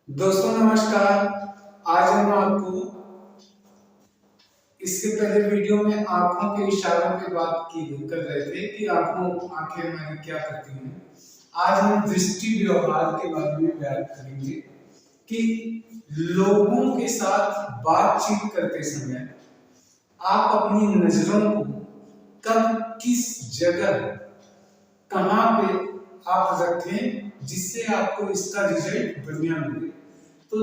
दोस्तों नमस्कार। आज हम आपको इससे पहले वीडियो में आंखों के इशारों पे बात कर रहे थे कि आंखें हमारी क्या करती हैं। आज हम दृष्टि व्यवहार के बारे में बात करेंगे कि लोगों के साथ बातचीत करते समय आप अपनी नजरों को कब किस जगह कहाँ पे आप रखें जिससे आपको इसका रिजल्ट बढ़िया मिले। तो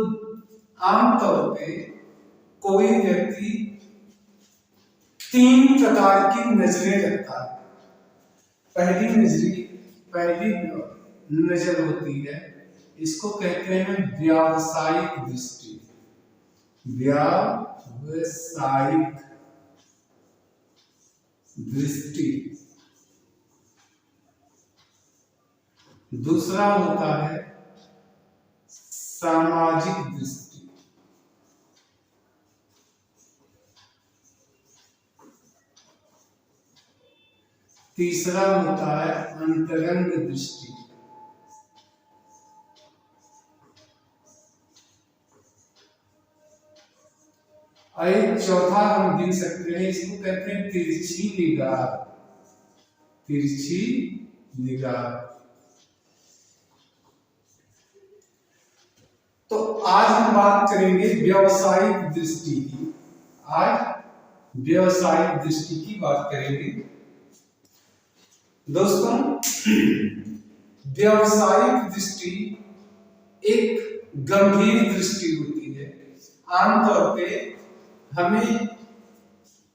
आमतौर पे कोई व्यक्ति 3 प्रकार की नजरें रखता है। पहली नजर होती है, इसको कहते हैं व्यावसायिक दृष्टि। व्यावसायिक दृष्टि। दूसरा होता है सामाजिक दृष्टि। तीसरा होता है अंतरंग दृष्टि। और चौथा हम गिन सकते हैं, इसको कहते हैं तिरछी निगाह। तिरछी निगाह। तो आज हम बात करेंगे व्यावसायिक दृष्टि की। आज व्यावसायिक दृष्टि की बात करेंगे। दोस्तों, व्यावसायिक दृष्टि एक गंभीर दृष्टि होती है। आमतौर पे हमें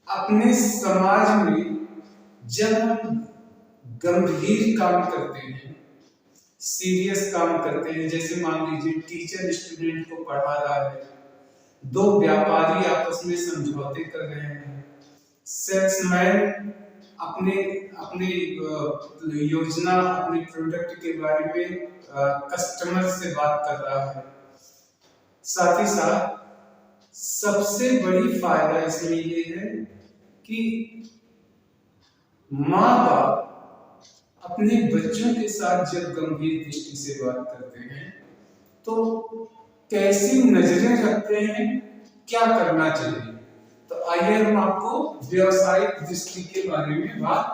अपने समाज में जब हम गंभीर काम करते हैं, सीरियस काम करते हैं, जैसे मान लीजिए टीचर स्टूडेंट को पढ़ा रहा है, दो व्यापारी आपस में समझौते कर रहे हैं, सेल्समैन अपने योजना, अपने प्रोडक्ट के बारे में कस्टमर से बात कर रहा है। साथ ही साथ सबसे बड़ी फायदा इसमें ये है कि माँ बाप अपने बच्चों के साथ जब गंभीर दृष्टि से बात करते हैं तो कैसी नजरें रखते हैं, क्या करना चाहिए। तो आइए हम आपको व्यावसायिक दृष्टि के बारे में बात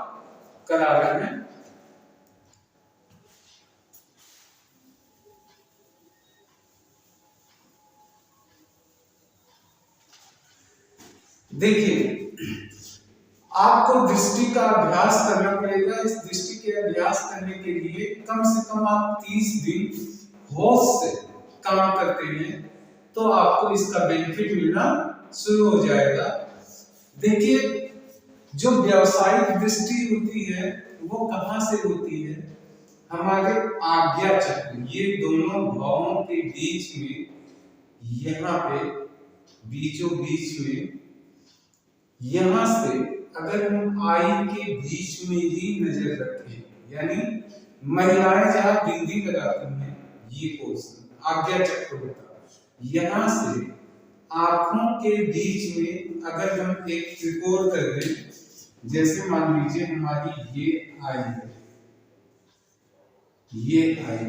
करा रहे हैं। देखिए, आपको दृष्टि का अभ्यास करना पड़ेगा। इस दृष्टि के अभ्यास करने के लिए कम से कम आप 30 दिन होश से काम करते हैं तो आपको इसका बेनिफिट मिलना शुरू हो जाएगा। देखिए, जो व्यावसायिक दृष्टि होती है वो कहाँ से होती है? हमारे आज्ञा चक्र, ये दोनों भावों के बीच में, यहाँ पे बीचों बीच में, यहां से अगर हम आई के बीच में ही नजर रखें, यानी महिलाएं जहां बिंदी लगाती हैं, ये पोर्शन आज्ञा चक्र होता है। यहां से आंखों के बीच में अगर हम एक त्रिकोण कर दें, जैसे मान लीजिए हमारी ये आई है, ये आई,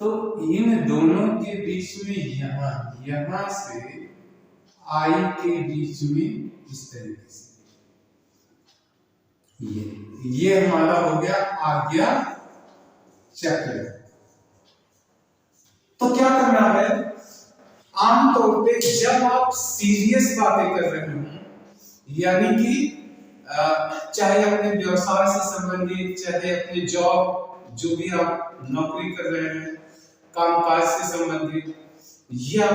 तो इन दोनों के बीच में यहां से आई के बीच में इस तरीके से ये हमारा हो गया आज्ञा चक्र। तो क्या करना है? आमतौर पे जब आप सीरियस बातें कर रहे हो, यानी कि चाहे अपने व्यवसाय से संबंधित, चाहे अपने जॉब, जो भी आप नौकरी कर रहे हैं, कामकाज से संबंधित, या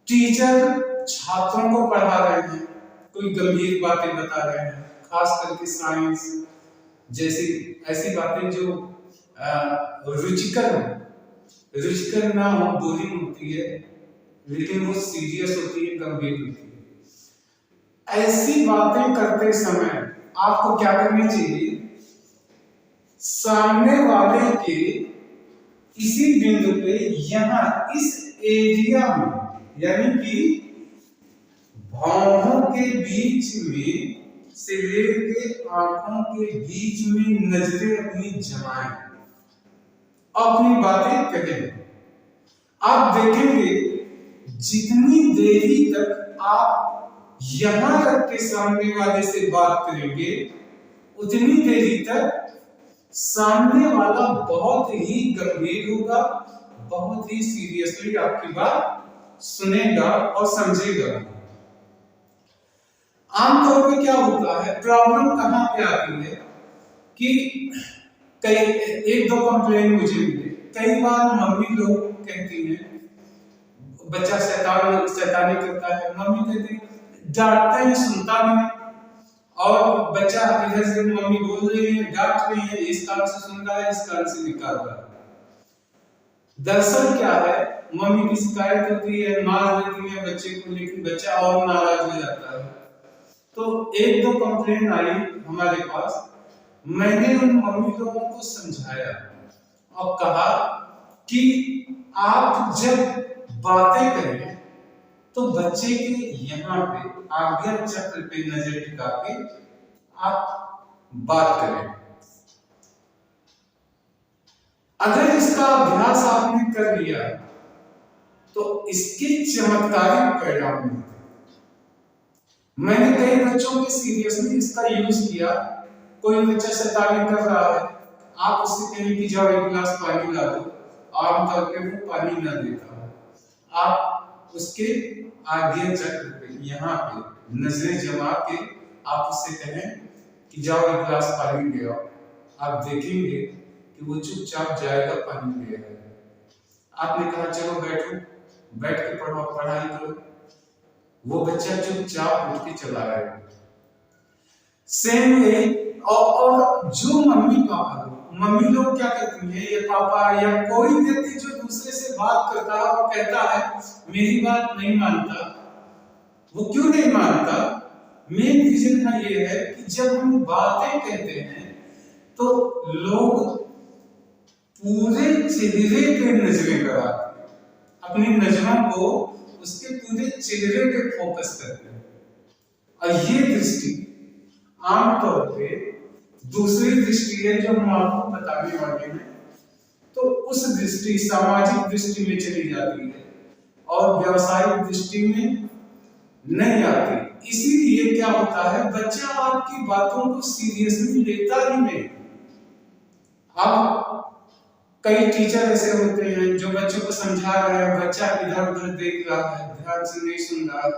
टीचर छात्रों को पढ़ा रहे हैं, कोई गंभीर बातें बता रहे हैं, खास करके साइंस जैसी ऐसी बातें जो रुचिकर ना हो, बोरिंग होती है, लेकिन वो सीरियस होती है, गंभीर होती है। ऐसी बातें करते समय आपको क्या करनी चाहिए? सामने वाले के इसी बिंदु पे, यहाँ इस एरिया में, यानी कि भौहों के बीच में से लेके आंखों के बीच में नजरें अपनी जमाएं अपनी बातें कहें। आप देखेंगे जितनी देरी तक आप यहां रख के सामने वाले से बात करेंगे, उतनी देरी तक सामने वाला बहुत ही गंभीर होगा, बहुत ही सीरियसली आपकी बात सुनेगा और समझेगा। आमतौर पे क्या होता है, प्रॉब्लम कहां पे आती है कि कई एक दो कंप्लेन मुझे मिले, कई बार मम्मी लोग कहती हैं बच्चा शैतानी करता है, मम्मी कहती है डांटते हैं सुनता नहीं, और बच्चा इधर से मम्मी बोल रही है डांट रही है, इस कान से सुन रहा है इस कान से निकाल रहा है। दरअसल क्या है, मम्मी की शिकायत होती है, मार देती है बच्चे को, लेकिन बच्चा और नाराज हो जाता है। तो एक दो कंप्लेन आई हमारे पास, मैंने उन मम्मी लोगों को समझाया और कहा कि आप जब बातें करें तो बच्चे के यहाँ पे आज्ञा चक्र पे नजर टिका के आप बात करें। अगर इसका अभ्यास आपने कर लिया तो इसके चमत्कारिक परिणाम मिलते। मैंने कई बच्चों के सीरियसली इसका यूज किया। कोई बच्चा शैतानी कर रहा है, आप उससे कहें कि जाओ एक गिलास पानी ला दो, आमतौर पे वो पानी ना देता, आप उसके आगे चक्र पे यहाँ पे नजरें जमा के आप उससे कहें कि जाओ एक गिलास पानी ले आओ, आप देखेंगे कि वो चुपचाप जाएगा पानी ले आएगा। आपने कहा चलो बैठो, बैठ के पढ़ो, पढ़ाई करो, वो बच्चा चुपचाप उठ के चला आएगा। सेम वे, और जो मम्मी लोग क्या करती हैं, ये पापा या कोई व्यक्ति जो दूसरे से बात करता है और कहता है मेरी बात नहीं मानता, वो क्यों नहीं मानता? मेन रीजन है ये है कि जब हम बातें कहते हैं तो लोग पूरे चेहरे पे नजरें गड़ाते हैं, अपनी नजरों को उसके पूरे चेहरे पे फोकस करते हैं। और ये दृष्टि आमतौर पे दूसरी दृष्टि है जो हम आपको बताने वाले हैं, तो उस दृष्टि सामाजिक दृष्टि में चली जाती है और व्यावसायिक दृष्टि में नहीं आती। इसीलिए क्या होता है, बच्चा आपकी बातों को सीरियसली लेता ही नहीं। अब कई टीचर ऐसे होते हैं जो बच्चों को समझा रहे हैं, बच्चा इधर उधर देख रहा है, ध्यान से नहीं सुन रहा है,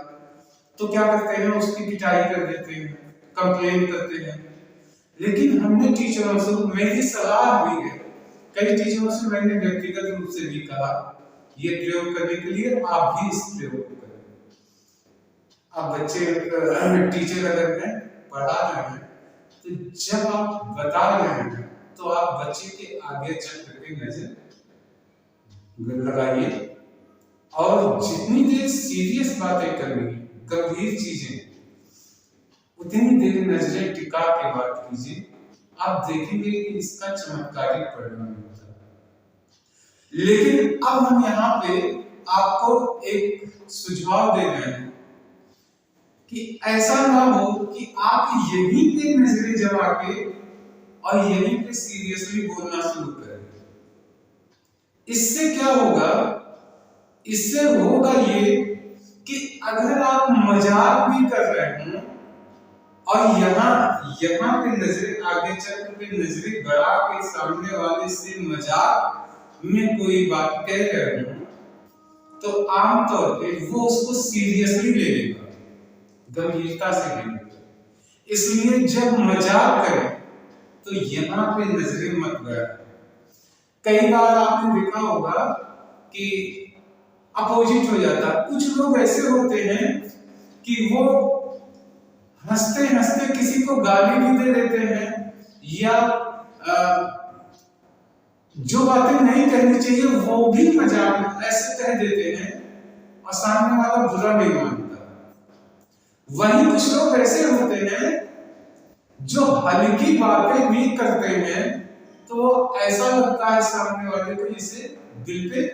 तो क्या करते हैं, उसकी पिटाई कर देते हैं, कंप्लेन करते हैं। लेकिन हमने टीचरों से, मेरी सलाह भी है, कई टीचरों से मैंने व्यक्तिगत रूप से भी कहा ये प्रयोग करने के लिए आप भी इस प्रयोग को करें। अब बच्चे टीचर अगर मैं पढ़ा रहे हैं तो जब आप बता रहे हैं तो आप बच्चे के आगे चक्र पे नजर लगाइए, और जितनी देर सीरियस बातें करनी, गंभीर चीजें, उतनी देर नजरें टिका के बात कीजिए। आप देखेंगे कि इसका चमत्कारिक परिणाम होता है। लेकिन अब हम यहाँ पे आपको एक सुझाव दे रहे हैं कि ऐसा ना हो कि आप यहीं पे नजरें जमा के और यहीं पे सीरियसली बोलना शुरू करें। इससे क्या होगा, इससे होगा ये कि अगर आप मजाक भी कर रहे हो और यहाँ पे नजरें आगे चक्र पे नजरें बढ़ा के सामने वाले से मजाक में कोई बात कह रहे हो, तो आमतौर पे वो उसको सीरियसली ले लेगा, गंभीरता से ले लेगा। इसलिए जब मजाक करें तो यहाँ पे नजरें मत गड़ा। कई बार आपने देखा होगा कि अपोजिट हो जाता। कुछ लोग ऐसे होते हैं कि वो हंसते हंसते किसी को गाली भी दे देते हैं, या जो बातें नहीं कहनी चाहिए वो भी मजाक ऐसे कह देते हैं और सामने वाला बुरा नहीं मानता। वहीं कुछ लोग ऐसे होते हैं जो हल्की बातें भी करते हैं तो ऐसा लगता है सामने वाले को इसे दिल पे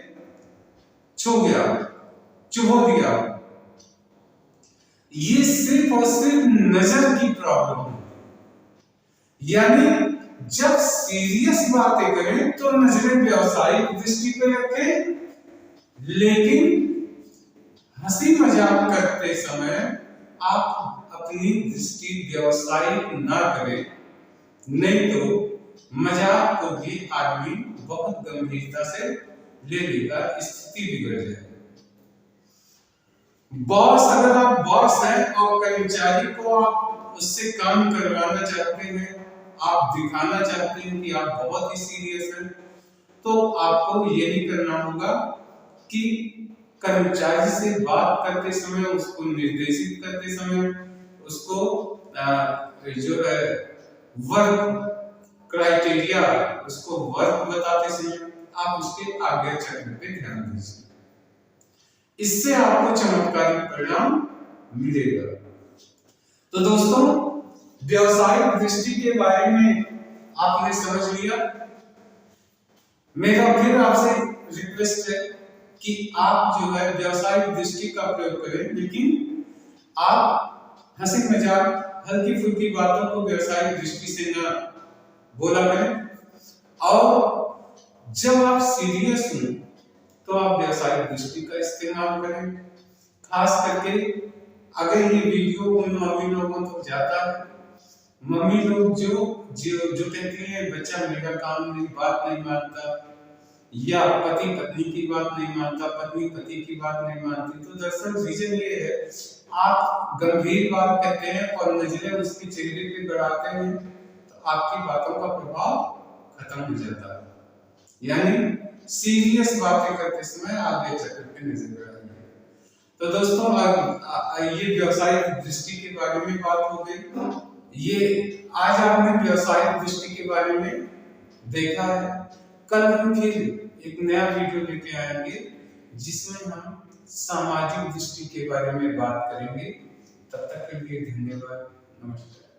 छू गया, चुभो दिया। ये सिर्फ और सिर्फ नजर की प्रॉब्लम है। यानी जब सीरियस बातें करें तो नजरें व्यावसायिक दृष्टि पे रखें, लेकिन हंसी मजाक करते समय आप अपनी दृष्टि व्यावसायिक ना करें, नहीं तो मजाक को भी आदमी बहुत गंभीरता से ले लेगा, स्थिति बिगड़ जाएगी। बॉस, अगर आप बॉस हैं और कर्मचारी को आप उससे काम करवाना चाहते हैं, आप दिखाना चाहते हैं कि आप बहुत ही सीरियस हैं, तो आपको यही करना होगा कि कर्मचारी से बात करते समय, उसको निर्देशित करते समय, उसको जो है वर्क क्राइटेरिया, उसको वर्क बताते समय आप उसके आगे चलने पे ध्यान दीजिए। इससे आपको चमत्कारिक परिणाम मिलेगा। तो दोस्तों, व्यवसायिक दृष्टि के बारे में आपने समझ लिया। मेरा फिर आपसे रिक्वेस्ट है कि आप जो है व्यवसायिक दृष्टि का प्रयोग करें, लेकिन आप हंसी मजाक हल्की फुल्की बातों को व्यवसायिक दृष्टि से ना बोला करें, और जब आप सीरियस हो तो आप व्यवसायिक दृष्टि का इस्तेमाल करें। खास करके अगर ये वीडियो उन मम्मी लोगों तक जाता है, मम्मी लोग जो कहती हैं बच्चा मेरा काम नहीं, बात नहीं मानता, या पति पत्नी की बात नहीं मानता, पत्नी पति की बात नहीं मानती, तो दरअसल रीजन ये है, आप गंभीर बात कहते हैं और नजरें उसके चेहरे पे गड़ाते हैं, तो आपकी बातों का प्रभाव खत्म हो जाता है। यानी सीरियस बातें करते समय आगे चक्कर पे नजर गड़ाएंगे। तो दोस्तों, ये व्यवसायिक दृष्टि के बारे में बात हो गई। ये आज आपने व्यवसायिक दृष्टि के बारे में देखा है। कल हम फिर एक नया वीडियो लेके आएंगे जिसमें हम सामाजिक दृष्टि के बारे में बात करेंगे। तब तक के लिए धन्यवाद, नमस्कार।